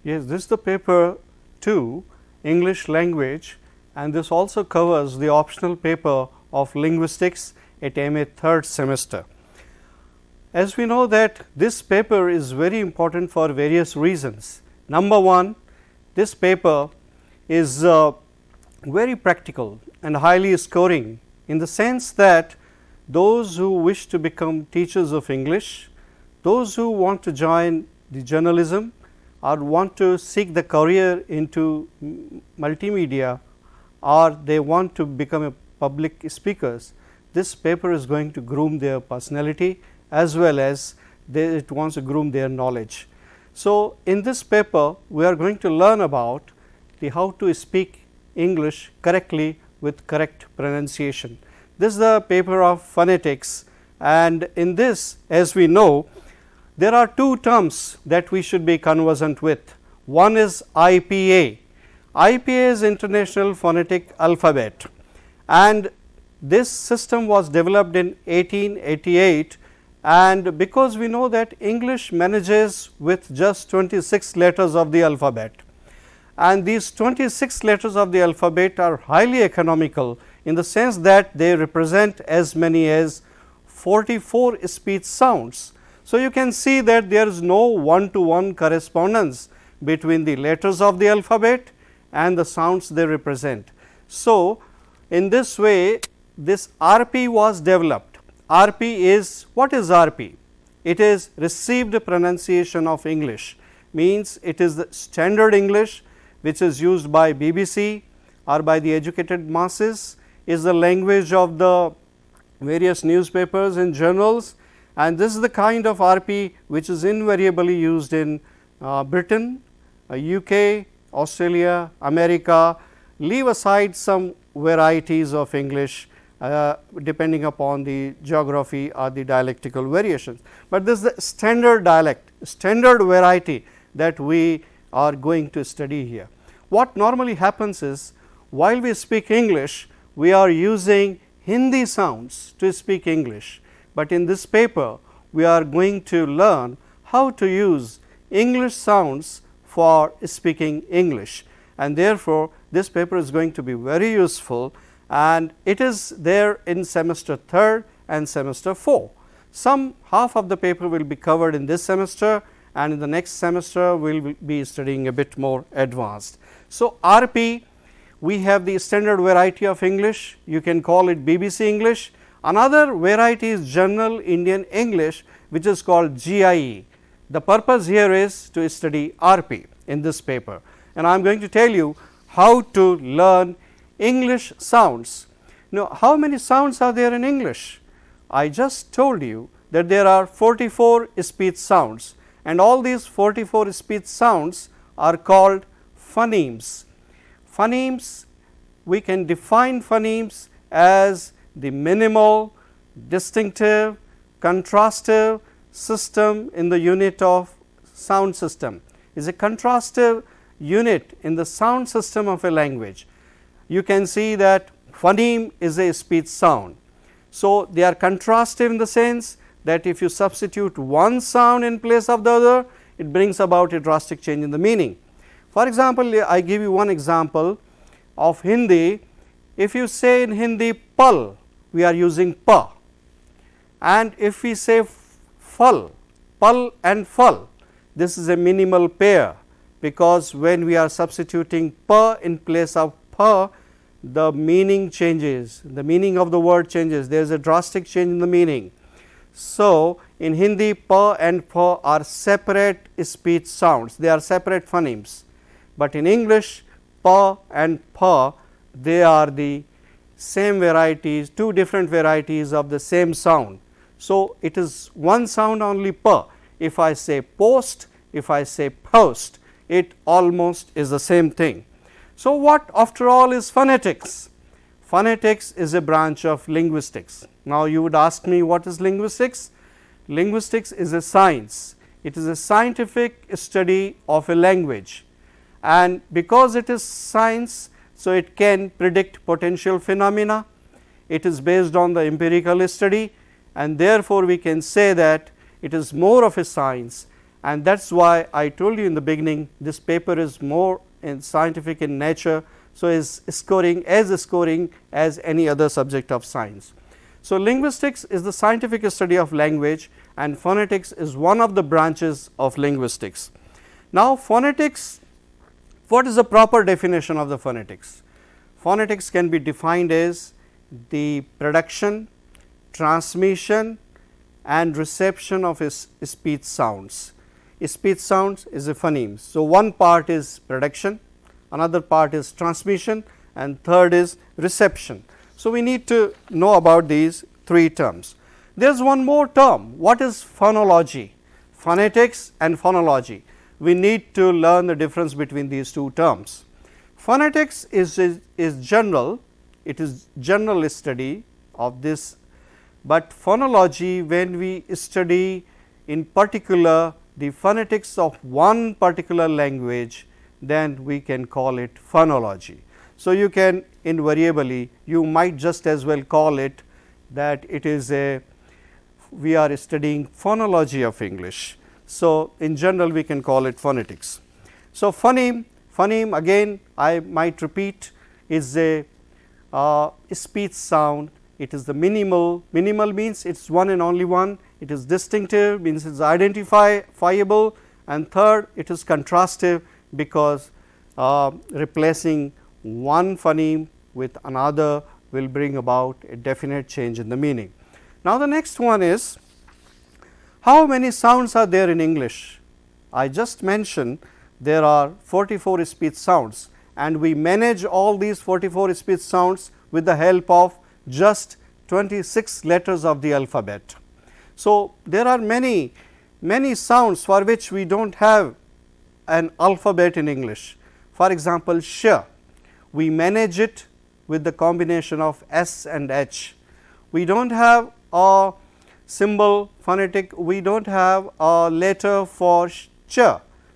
Yes, this is the paper 2, English language, and this also covers the optional paper of linguistics at MA 3rd semester. As we know that this paper is very important for various reasons. Number one, this paper is very practical and highly scoring, in the sense that those who wish to become teachers of English, those who want to join the journalism or want to seek the career into multimedia, or they want to become a public speakers, this paper is going to groom their personality as well as it wants to groom their knowledge. So, in this paper we are going to learn about the how to speak English correctly with correct pronunciation. This is the paper of phonetics, and in this, as we know, there are two terms that we should be conversant with. One is IPA. IPA is International Phonetic Alphabet, and this system was developed in 1888, and because we know that English manages with just 26 letters of the alphabet, and these 26 letters of the alphabet are highly economical, in the sense that they represent as many as 44 speech sounds. So, you can see that there is no one-to-one correspondence between the letters of the alphabet and the sounds they represent. So, in this way this RP was developed. RP is, what is RP? It is received pronunciation of English, means it is the standard English which is used by BBC or by the educated masses, is the language of the various newspapers and journals, and this is the kind of RP which is invariably used in Britain, UK, Australia, America. Leave aside some varieties of English depending upon the geography or the dialectical variations, but this is the standard dialect, standard variety that we are going to study here. What normally happens is, while we speak English, we are using Hindi sounds to speak English, but in this paper we are going to learn how to use English sounds for speaking English, and therefore, this paper is going to be very useful, and it is there in semester 3rd and semester 4. Some half of the paper will be covered in this semester, and in the next semester we will be studying a bit more advanced. So, RP, we have the standard variety of English, you can call it BBC English. Another variety is General Indian English, which is called GIE. The purpose here is to study RP in this paper, and I am going to tell you how to learn English sounds. Now, how many sounds are there in English? I just told you that there are 44 speech sounds, and all these 44 speech sounds are called phonemes. Phonemes, we can define phonemes as the minimal, distinctive, contrastive system in the unit of sound system. Is a contrastive unit in the sound system of a language. You can see that phoneme is a speech sound. So, they are contrastive in the sense that if you substitute one sound in place of the other, it brings about a drastic change in the meaning. For example, I give you one example of Hindi. If you say in Hindi pal, we are using pa, and if we say fal, pal and fal, this is a minimal pair, because when we are substituting pa in place of pa, the meaning changes, the meaning of the word changes, there is a drastic change in the meaning. So, in Hindi pa and pa are separate speech sounds, they are separate phonemes, but in English pa and pa, they are the same varieties, two different varieties of the same sound. So, it is one sound only pa. If I say post, if I say post, it almost is the same thing. So, what after all is phonetics? Phonetics is a branch of linguistics. Now, you would ask me, what is linguistics? Linguistics is a science. It is a scientific study of a language, and because it is science, so it can predict potential phenomena. It is based on the empirical study, and therefore, we can say that it is more of a science, and that is why I told you in the beginning this paper is more in scientific in nature. So, is scoring as any other subject of science. So, linguistics is the scientific study of language, and phonetics is one of the branches of linguistics. Now, phonetics, what is the proper definition of the phonetics? Phonetics can be defined as the production, transmission and reception of speech sounds. Speech sounds is a phoneme. So, one part is production, another part is transmission, and third is reception. So, we need to know about these three terms. There is one more term. What is phonology? Phonetics and phonology. We need to learn the difference between these two terms. Phonetics is general, it is general study of this, but phonology, when we study in particular the phonetics of one particular language, then we can call it phonology. So, you can invariably, you might just as well call it that it is we are studying phonology of English. So, in general we can call it phonetics. So, phoneme again I might repeat is a speech sound. It is the minimal means it is one and only one, it is distinctive means it is identifiable, and third it is contrastive because replacing one phoneme with another will bring about a definite change in the meaning. Now, the next one is how many sounds are there in English? I just mentioned there are 44 speech sounds, and we manage all these 44 speech sounds with the help of just 26 letters of the alphabet. So, there are many sounds for which we do not have an alphabet in English. For example, sh, we manage it with the combination of S and H. We do not have a symbol phonetic, we do not have a letter for ch.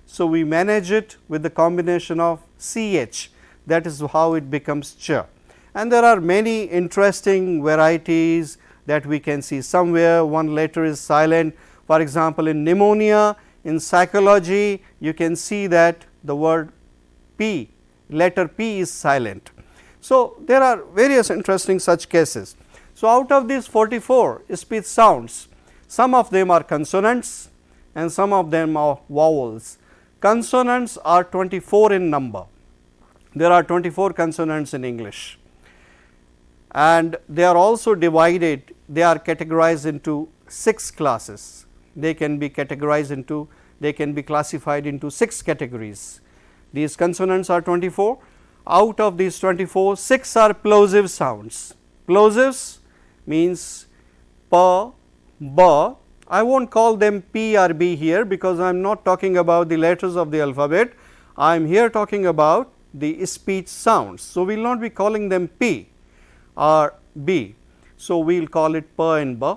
So, we manage it with the combination of CH, that is how it becomes ch. And there are many interesting varieties that we can see. Somewhere one letter is silent. For example, in pneumonia, in psychology, you can see that the word P, letter P is silent. So, there are various interesting such cases. So, out of these 44 speech sounds, some of them are consonants and some of them are vowels. Consonants are 24 in number. There are 24 consonants in English, and they are also divided, they are categorized into 6 classes. They can be categorized into, they can be classified into 6 categories. These consonants are 24. Out of these 24, 6 are plosive sounds. Plosives means p, b. I will not call them p or b here, because I am not talking about the letters of the alphabet. I am here talking about the speech sounds. So, we will not be calling them p or b. So, we will call it p and b.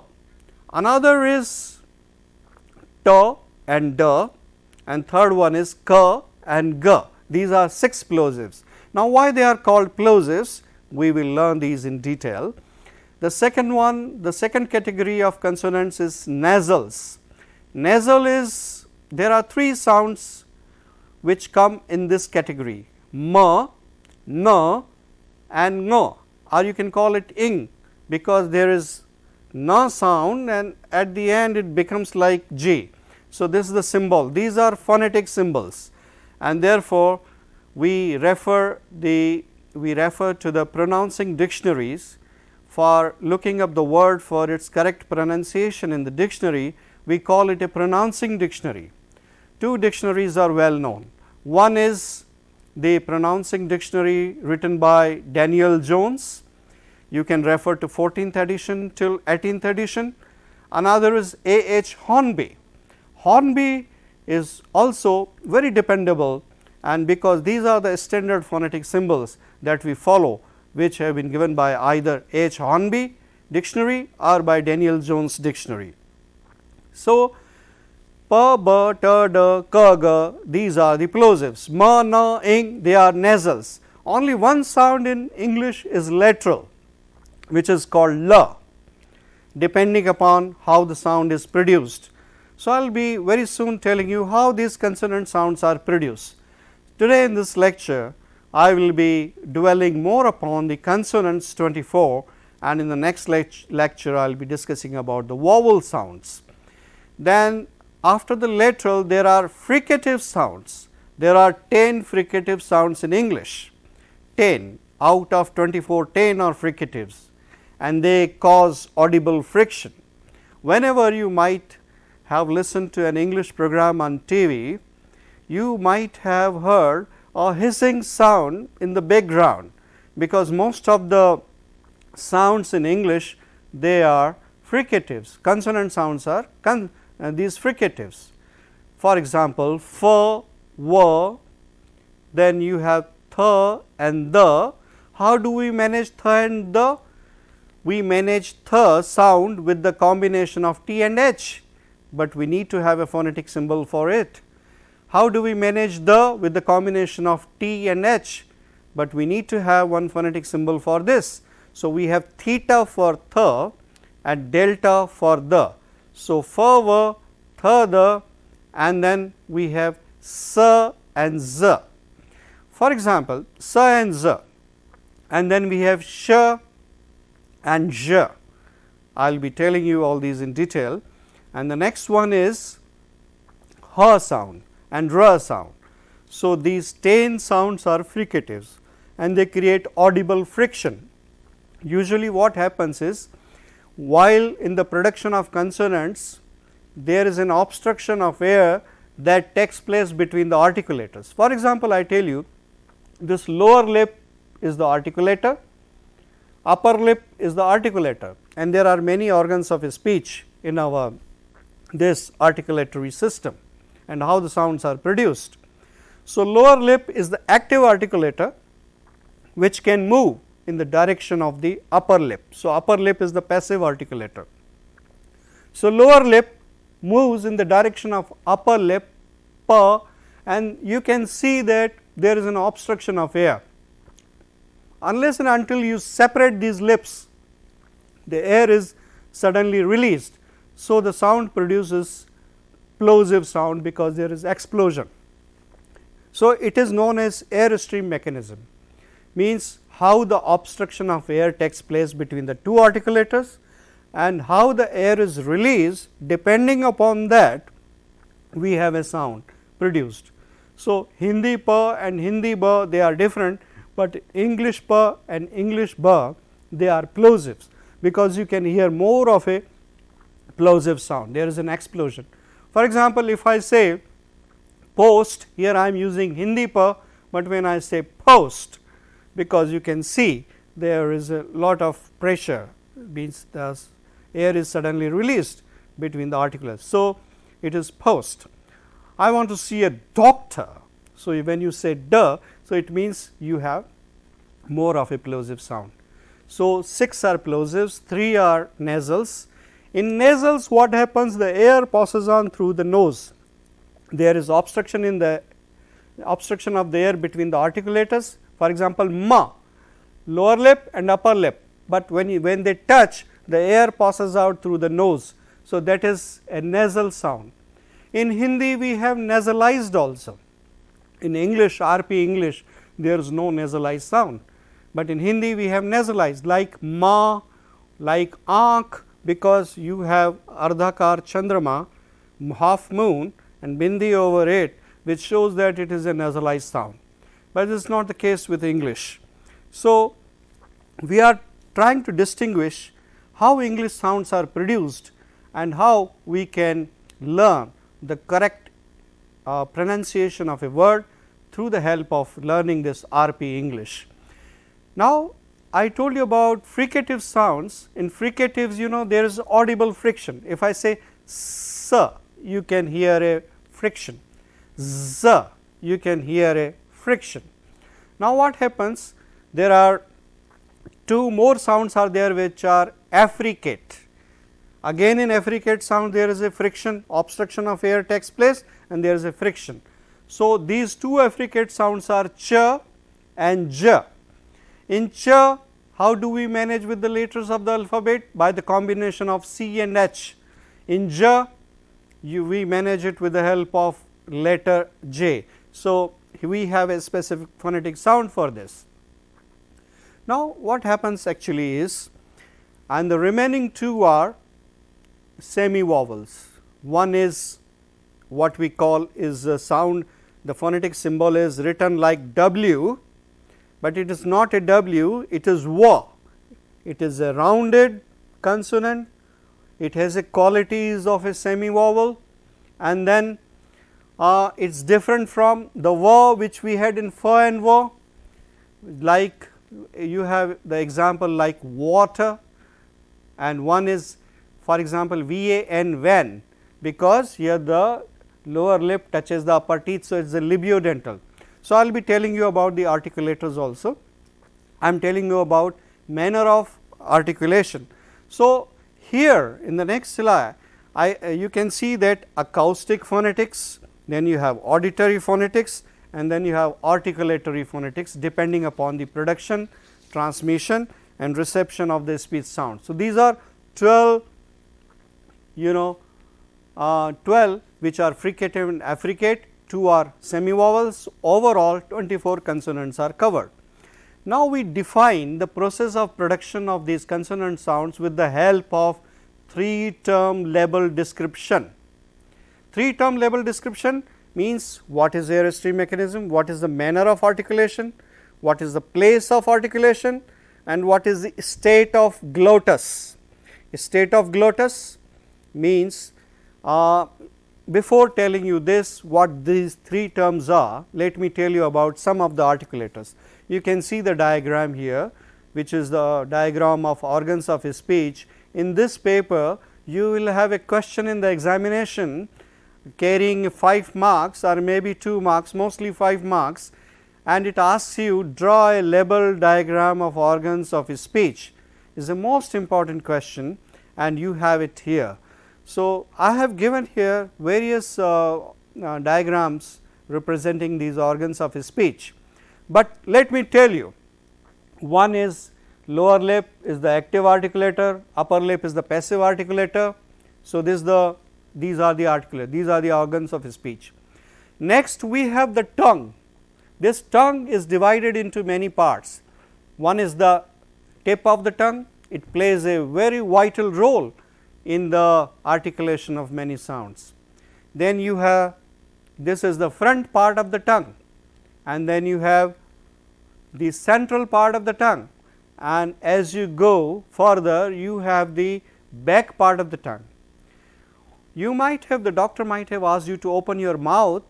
Another is t and d, and third one is k and g. These are 6 plosives. Now, why they are called plosives? We will learn these in detail. The second one, the second category of consonants is nasals. Nasal is, there are 3 sounds which come in this category: m, n and ng, or you can call it ing, because there is n sound and at the end it becomes like g. So, this is the symbol. These are phonetic symbols, and therefore, we refer to the pronouncing dictionaries for looking up the word for its correct pronunciation in the dictionary. We call it a pronouncing dictionary. 2 dictionaries are well known. One is the pronouncing dictionary written by Daniel Jones. You can refer to 14th edition till 18th edition. Another is A. H. Hornby. Hornby is also very dependable, and because these are the standard phonetic symbols that we follow, which have been given by either H. Hornby dictionary or by Daniel Jones dictionary. So, p, b, t, d, k, g, these are the plosives. M, n, ing, they are nasals. Only one sound in English is lateral, which is called l, depending upon how the sound is produced. So, I will be very soon telling you how these consonant sounds are produced. Today in this lecture, I will be dwelling more upon the consonants 24, and in the next lecture I will be discussing about the vowel sounds. Then after the lateral there are fricative sounds. There are 10 fricative sounds in English, 10 out of 24, 10 are fricatives, and they cause audible friction. Whenever you might have listened to an English program on TV, you might have heard a hissing sound in the background, because most of the sounds in English, they are fricatives. Consonant sounds are these fricatives. For example, f, w, then you have th and the. How do we manage th and the? We manage th sound with the combination of t and h, but we need to have a phonetic symbol for it. How do we manage the? With the combination of t and h, but we need to have one phonetic symbol for this. So, we have theta for th and delta for the. So, f, v, th, the, and then we have s and z. For example, s and z, and then we have sh and j. I will be telling you all these in detail. And the next one is h sound and r sound. So, these 10 sounds are fricatives and they create audible friction. Usually what happens is, while in the production of consonants, there is an obstruction of air that takes place between the articulators. For example, I tell you this lower lip is the articulator, upper lip is the articulator, and there are many organs of speech in our this articulatory system and how the sounds are produced. So, lower lip is the active articulator which can move in the direction of the upper lip. So, upper lip is the passive articulator. So, lower lip moves in the direction of upper lip p, and you can see that there is an obstruction of air. Unless and until you separate these lips, the air is suddenly released. So, the sound produces plosive sound because there is explosion. So, it is known as airstream mechanism, means how the obstruction of air takes place between the two articulators and how the air is released. Depending upon that, we have a sound produced. So, Hindi pa and Hindi ba, they are different, but English pa and English ba, they are plosives, because you can hear more of a plosive sound. There is an explosion. For example, if I say post, here I am using Hindi pa, but when I say post, because you can see there is a lot of pressure, means the air is suddenly released between the articulars. So, it is post. I want to see a doctor. So, when you say duh, so it means you have more of a plosive sound. So, 6 are plosives, 3 are nasals. In nasals, what happens? The air passes on through the nose. There is obstruction in the obstruction of the air between the articulators. For example, ma, lower lip and upper lip, but when they touch, the air passes out through the nose. So, that is a nasal sound. In Hindi, we have nasalized also. In English, RP English, there is no nasalized sound, but in Hindi we have nasalized, like ma, like aankh, because you have ardhakar chandrama, half moon, and bindi over it, which shows that it is a nasalized sound, but this is not the case with English. So, we are trying to distinguish how English sounds are produced and how we can learn the correct pronunciation of a word through the help of learning this RP English. Now, I told you about fricative sounds. In fricatives, you know, there is audible friction. If I say s, you can hear a friction, z, you can hear a friction. Now, what happens? There are 2 more sounds are there which are affricate. Again, in affricate sound there is a friction, obstruction of air takes place and there is a friction. So, these 2 affricate sounds are ch and j. In ch, how do we manage with the letters of the alphabet? By the combination of c and h. In j, we manage it with the help of letter J. So, we have a specific phonetic sound for this. Now, what happens actually is, and the remaining two are semi-vowels. One is what we call is a sound, the phonetic symbol is written like W, but it is not a W, it is W. It is a rounded consonant, it has a qualities of a semi-vowel, and then it is different from the W which we had in F and W, like you have the example like water, and one is for example VAN, van, because here the lower lip touches the upper teeth. So, it is a labiodental. So, I will be telling you about the articulators also. I am telling you about manner of articulation. So, here in the next slide you can see that acoustic phonetics, then you have auditory phonetics, and then you have articulatory phonetics depending upon the production, transmission and reception of the speech sound. So, these are 12 12 which are fricative and affricate, 2 are semi-vowels, overall 24 consonants are covered. Now, we define the process of production of these consonant sounds with the help of 3-term label description. 3-term label description means what is air-stream mechanism, what is the manner of articulation, what is the place of articulation, and what is the state of glottis. State of glottis means before telling you this what these 3 terms are, let me tell you about some of the articulators. You can see the diagram here, which is the diagram of organs of speech. In this paper you will have a question in the examination carrying 5 marks or maybe 2 marks, mostly 5 marks, and it asks you draw a label diagram of organs of speech. It is the most important question and you have it here. So, I have given here various diagrams representing these organs of speech, but let me tell you, one is lower lip is the active articulator, upper lip is the passive articulator. So, these are the articulator, these are the organs of speech. Next we have the tongue. This tongue is divided into many parts. One is the tip of the tongue, it plays a very vital role in the articulation of many sounds. Then you have, this is the front part of the tongue, and then you have the central part of the tongue, and as you go further you have the back part of the tongue. You might have, the doctor might have asked you to open your mouth,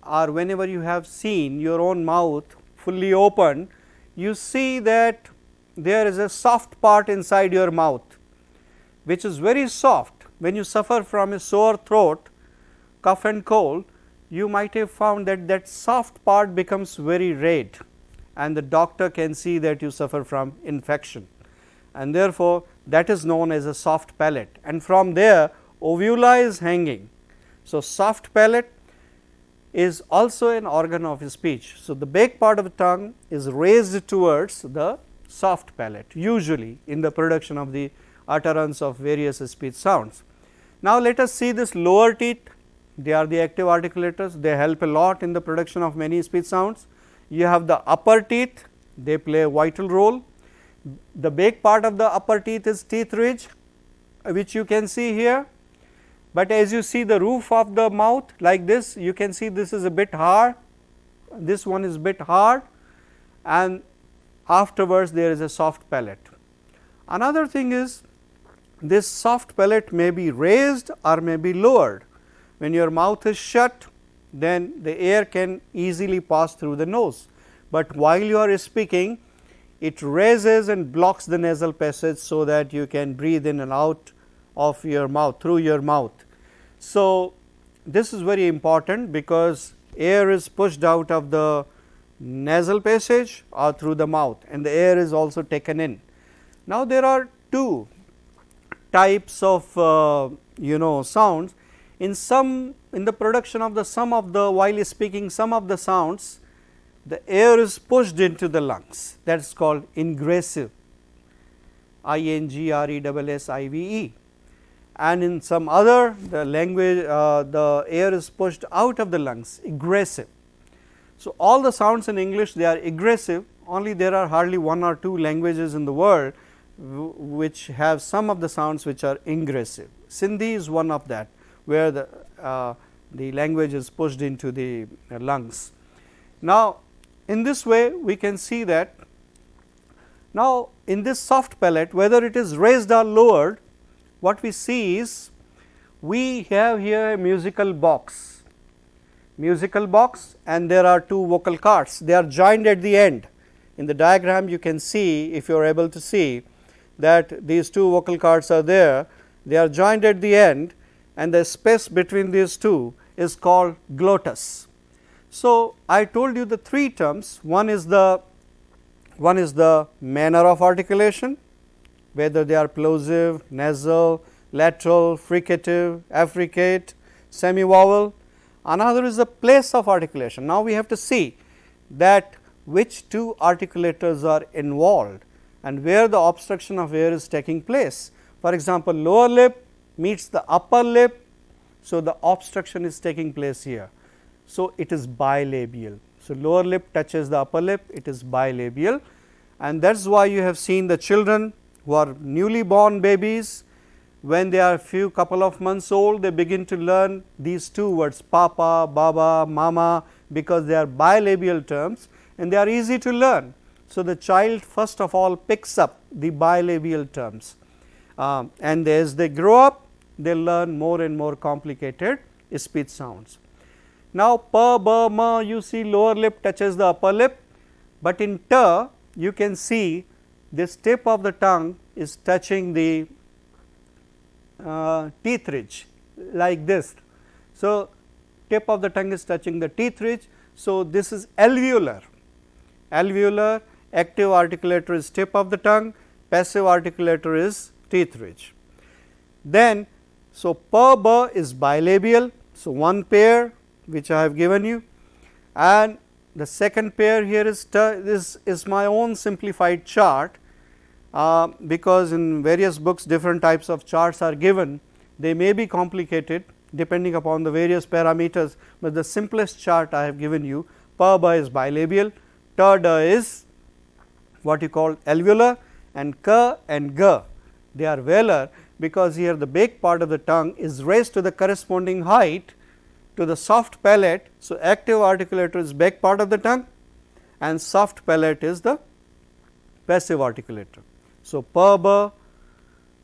or whenever you have seen your own mouth fully open, you see that there is a soft part inside your mouth which is very soft. When you suffer from a sore throat, cough and cold, you might have found that that soft part becomes very red, and the doctor can see that you suffer from infection, and therefore, that is known as a soft palate, and from there ovula is hanging. So, soft palate is also an organ of speech. So, the back part of the tongue is raised towards the soft palate usually in the production of the utterance of various speech sounds. Now, let us see this lower teeth, they are the active articulators, they help a lot in the production of many speech sounds. You have the upper teeth, they play a vital role. The back part of the upper teeth is teeth ridge, which you can see here, but as you see the roof of the mouth like this, you can see this is a bit hard, this one is bit hard, and afterwards there is a soft palate. Another thing is, this soft palate may be raised or may be lowered. When your mouth is shut, then the air can easily pass through the nose, but while you are speaking, it raises and blocks the nasal passage so that you can breathe in and out of your mouth, through your mouth. So, this is very important because air is pushed out of the nasal passage or through the mouth, and the air is also taken in. Now, there are 2 types of sounds. In the production of the some of the, while speaking some of the sounds, the air is pushed into the lungs, that is called ingressive, INGRESSIVE, and in some other the language the air is pushed out of the lungs, egressive. So, all the sounds in English they are egressive, only there are hardly 1 or 2 languages in the world which have some of the sounds which are ingressive. Sindhi is one of that, where the language is pushed into the lungs. Now, in this way we can see that now in this soft pellet, whether it is raised or lowered, what we see is we have here a musical box, and there are 2 vocal cords, they are joined at the end. In the diagram you can see, if you are able to see, that these 2 vocal cords are there, they are joined at the end, and the space between these 2 is called glottis. So, I told you the 3 terms, one is the manner of articulation, whether they are plosive, nasal, lateral, fricative, affricate, SemiWobble. Another is the place of articulation. Now, we have to see that which 2 articulators are involved and where the obstruction of air is taking place. For example, lower lip meets the upper lip, so the obstruction is taking place here. So, it is bilabial. So, lower lip touches the upper lip, it is bilabial, and that is why you have seen the children who are newly born babies, when they are couple of months old, they begin to learn these 2 words papa, baba, mama, because they are bilabial terms and they are easy to learn. So, the child first of all picks up the bilabial terms, and as they grow up they learn more and more complicated speech sounds. Now, pa, ba, ma, you see lower lip touches the upper lip, but in ta you can see this tip of the tongue is touching the teeth ridge like this. So, tip of the tongue is touching the teeth ridge. So, this is alveolar, active articulator is tip of the tongue, passive articulator is teeth ridge. Then, so pa, ba is bilabial, so one pair which I have given you, and the second pair here is this is my own simplified chart, because in various books different types of charts are given. They may be complicated depending upon the various parameters, but the simplest chart I have given you. Pa, ba is bilabial, ta, da is what you call alveolar, and ka and ga they are velar, because here the back part of the tongue is raised to the corresponding height to the soft palate. So, active articulator is back part of the tongue and soft palate is the passive articulator. So, pa, ba,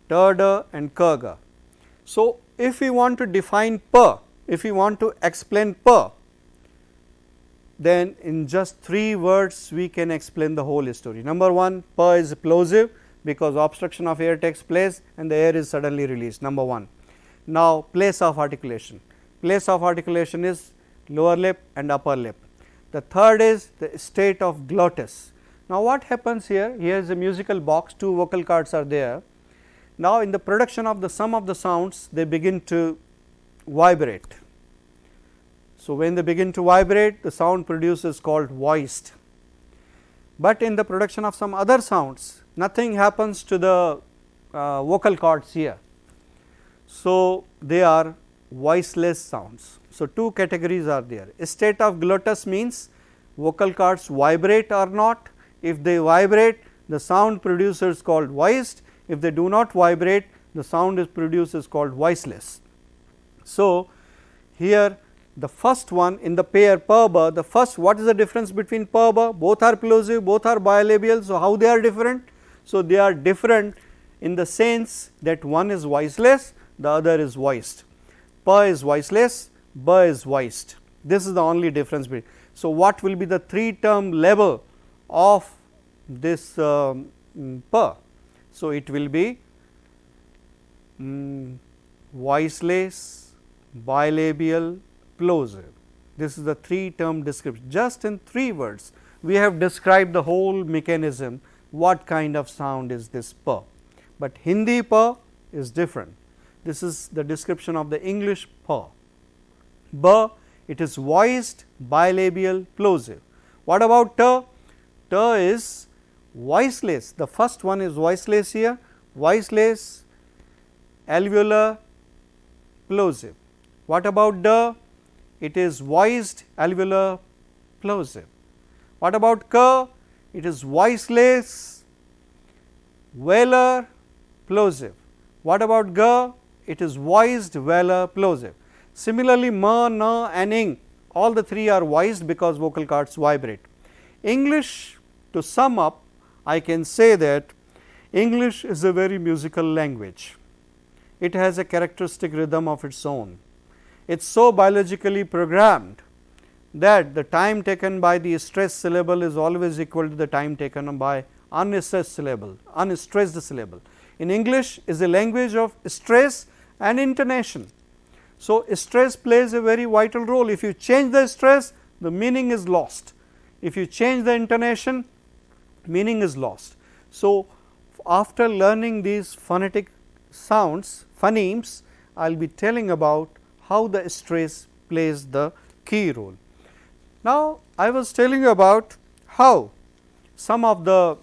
ta, da and ka, ga. So, if we want to define pa, if we want to explain pa, then in just 3 words we can explain the whole story. Number 1, pa is plosive because obstruction of air takes place and the air is suddenly released, number 1. Now, place of articulation. Place of articulation is lower lip and upper lip. The third is the state of glottis. Now, what happens here? Here is a musical box, 2 vocal cords are there. Now, in the production of the sum of the sounds, they begin to vibrate. So, when they begin to vibrate, the sound produced is called voiced. But in the production of some other sounds, nothing happens to the vocal cords here. So, they are voiceless sounds. So, 2 categories are there. A state of glottis means vocal cords vibrate or not. If they vibrate, the sound produced is called voiced. If they do not vibrate, the sound is produced is called voiceless. So, here the first one in the pair pa, ba, the first, what is the difference between pa, ba? Both are plosive, both are bilabial. So, how they are different? So, they are different in the sense that one is voiceless, the other is voiced. Pa is voiceless, ba is voiced. This is the only difference between. So, what will be the 3 term level of this pa? So, it will be voiceless, bilabial, plosive. This is the 3 term description. Just in 3 words, we have described the whole mechanism, what kind of sound is this pa. But Hindi pa is different. This is the description of the English pa. Ba, it is voiced, bilabial, plosive. What about ta? Ta is voiceless. The first one is voiceless here, voiceless, alveolar plosive. What about D? It is voiced alveolar plosive. What about K? It is voiceless velar plosive. What about G? It is voiced velar plosive. Similarly, M, N and Ing, all the three are voiced because vocal cords vibrate. English, to sum up, I can say that English is a very musical language. It has a characteristic rhythm of its own. It is so biologically programmed that the time taken by the stressed syllable is always equal to the time taken by unstressed syllable. In English is a language of stress and intonation. So, stress plays a very vital role. If you change the stress, the meaning is lost. If you change the intonation, meaning is lost. So, after learning these phonetic sounds, phonemes, I will be telling about how the stress plays the key role. Now, I was telling you about how some of the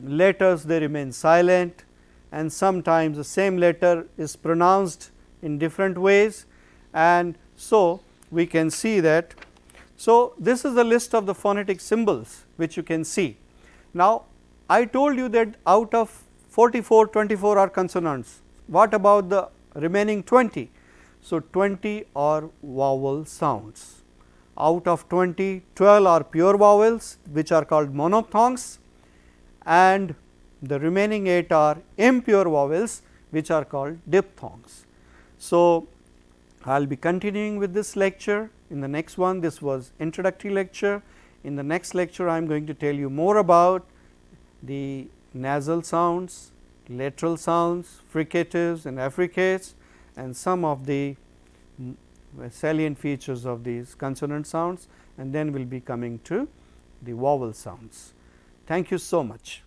letters they remain silent, and sometimes the same letter is pronounced in different ways, and so we can see that. So, this is the list of the phonetic symbols which you can see. Now, I told you that out of 44, 24 are consonants. What about the remaining 20? So, 20 are vowel sounds. Out of 20, 12 are pure vowels which are called monophthongs, and the remaining 8 are impure vowels which are called diphthongs. So, I will be continuing with this lecture. In the next one, this was introductory lecture. In the next lecture, I am going to tell you more about the nasal sounds, lateral sounds, fricatives and affricates, and some of the salient features of these consonant sounds, and then we will be coming to the vowel sounds. Thank you so much.